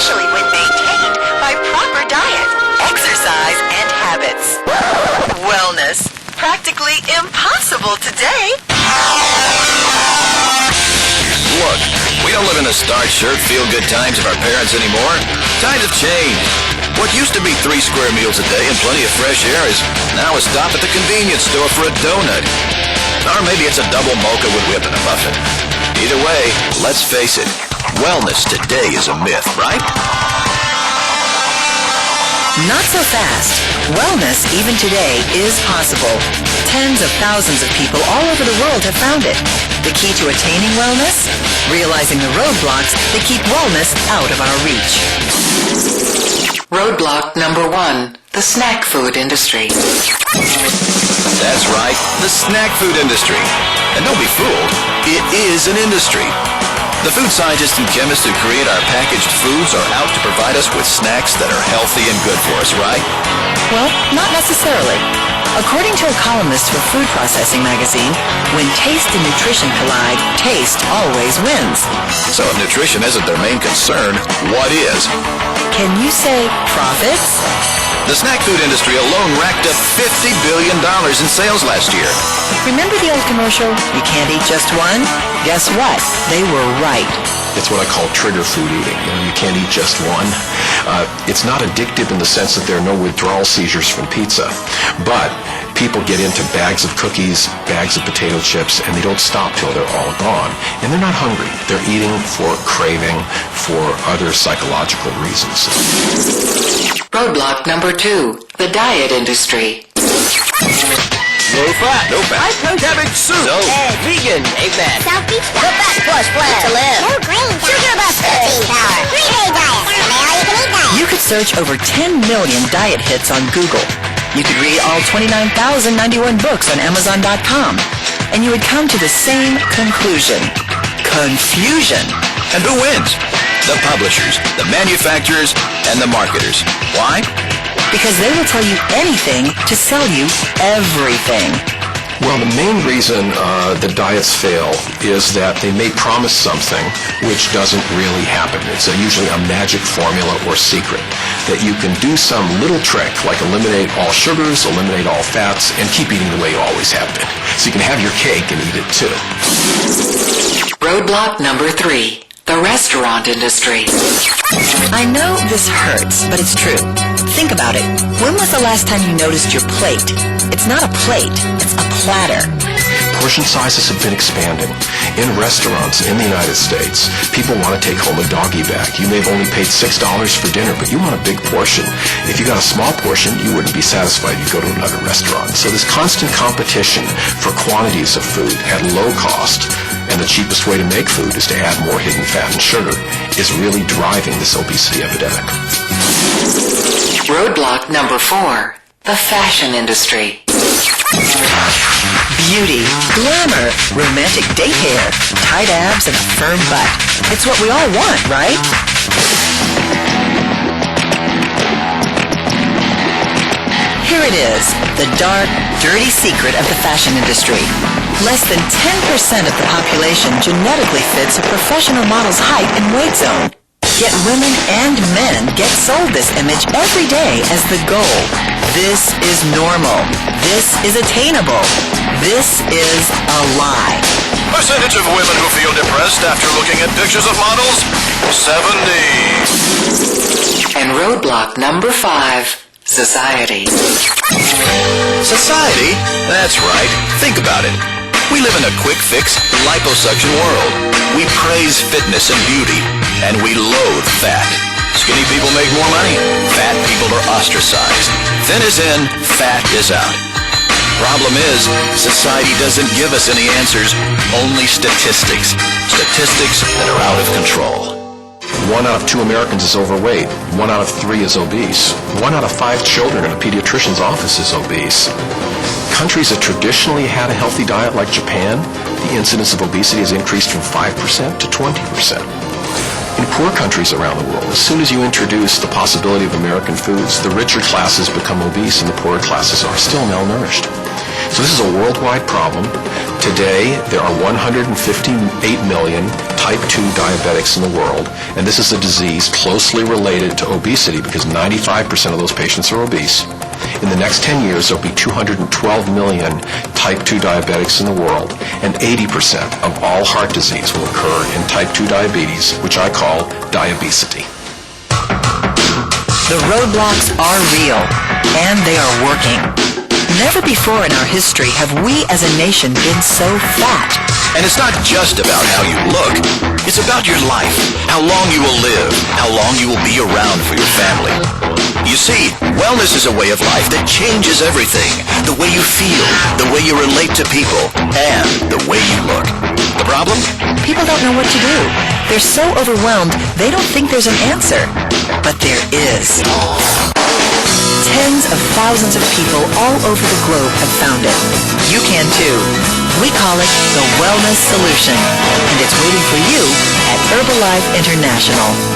especially when maintained by proper diet, exercise, and habits. Wellness, practically impossible today. Look, we don't live in the starched shirt, feel-good times of our parents anymore. Times have changed. What used to be 3 square meals a day and plenty of fresh air is now a stop at the convenience store for a donut. Or maybe it's a double mocha with whip and a muffin. Either way, let's face it, wellness today is a myth, right? Not so fast. Wellness, even today, is possible. Tens of thousands of people all over the world have found it. The key to attaining wellness? Realizing the roadblocks that keep wellness out of our reach. Roadblock number 1, the snack food industry. That's right, the snack food industry. And don't be fooled, it is an industry. The food scientists and chemists who create our packaged foods are out to provide us with snacks that are healthy and good for us, right? Well, not necessarily. According to a columnist for Food Processing magazine, when taste and nutrition collide, taste always wins. So if nutrition isn't their main concern, what is? Can you say profits? The snack food industry alone racked up $50 billion in sales last year. Remember the old commercial, you can't eat just one? Guess what? They were right. It's what I call trigger food eating. You can't eat just one. It's not addictive in the sense that there are no withdrawal seizures from pizza. But people get into bags of cookies, bags of potato chips, and they don't stop till they're all gone. And they're not hungry. They're eating for craving, for other psychological reasons. Roadblock number 2, the diet industry. No fat. No fat. High protein. Cabbage soup. No. Vegan. Amen. Selfie. The fat plus flat. To live. No green. Sugar bus. Protein power. 3-day diet. All-you-can-eat diet. You could search over 10 million diet hits on Google. You could read all 29,091 books on Amazon.com. And you would come to the same conclusion. Confusion. And who wins? The publishers, the manufacturers, and the marketers. Why? Because they will tell you anything to sell you everything. Well, the main reason that diets fail is that they may promise something which doesn't really happen. It's usually a magic formula or secret that you can do some little trick like eliminate all sugars, eliminate all fats, and keep eating the way you always have been. So you can have your cake and eat it too. Roadblock number 3, the restaurant industry. I know this hurts, but it's true. Think about it. When was the last time you noticed your plate? It's not a plate, it's a platter. Portion sizes have been expanding. In restaurants in the United States, people want to take home a doggy bag. You may have only paid $6 for dinner, but you want a big portion. If you got a small portion, you wouldn't be satisfied. You'd go to another restaurant. So this constant competition for quantities of food at low cost, and the cheapest way to make food is to add more hidden fat and sugar, is really driving this obesity epidemic. Roadblock number 4, the fashion industry. Beauty, glamour, romantic date hair, tight abs, and a firm butt. It's what we all want, right? Here it is, the dark, dirty secret of the fashion industry. Less than 10% of the population genetically fits a professional model's height and weight zone. Yet women and men get sold this image every day as the goal. This is normal. This is attainable. This is a lie. Percentage of women who feel depressed after looking at pictures of models? 70. And roadblock number 5, society. Society? That's right. Think about it. We live in a quick-fix, liposuction world. We praise fitness and beauty, and we loathe fat. Skinny people make more money. Fat people are ostracized. Thin is in, fat is out. Problem is, society doesn't give us any answers, only statistics. Statistics that are out of control. 1 out of 2 Americans is overweight. 1 out of 3 is obese. 1 out of 5 children in a pediatrician's office is obese. Countries that traditionally had a healthy diet like Japan, the incidence of obesity has increased from 5% to 20%. In poor countries around the world, as soon as you introduce the possibility of American foods, the richer classes become obese and the poorer classes are still malnourished. So this is a worldwide problem. Today, there are 158 million type 2 diabetics in the world, and this is a disease closely related to obesity because 95% of those patients are obese. In the next 10 years, there will be 212 million type 2 diabetics in the world, and 80% of all heart disease will occur in type 2 diabetes, which I call diabesity. The roadblocks are real, and they are working. Never before in our history have we as a nation been so fat. And it's not just about how you look. It's about your life, how long you will live, how long you will be around for your family. You see, wellness is a way of life that changes everything. The way you feel, the way you relate to people, and the way you look. The problem? People don't know what to do. They're so overwhelmed, they don't think there's an answer. But there is. Tens of thousands of people all over the globe have found it. You can too. We call it the Wellness Solution, and it's waiting for you at Herbalife International.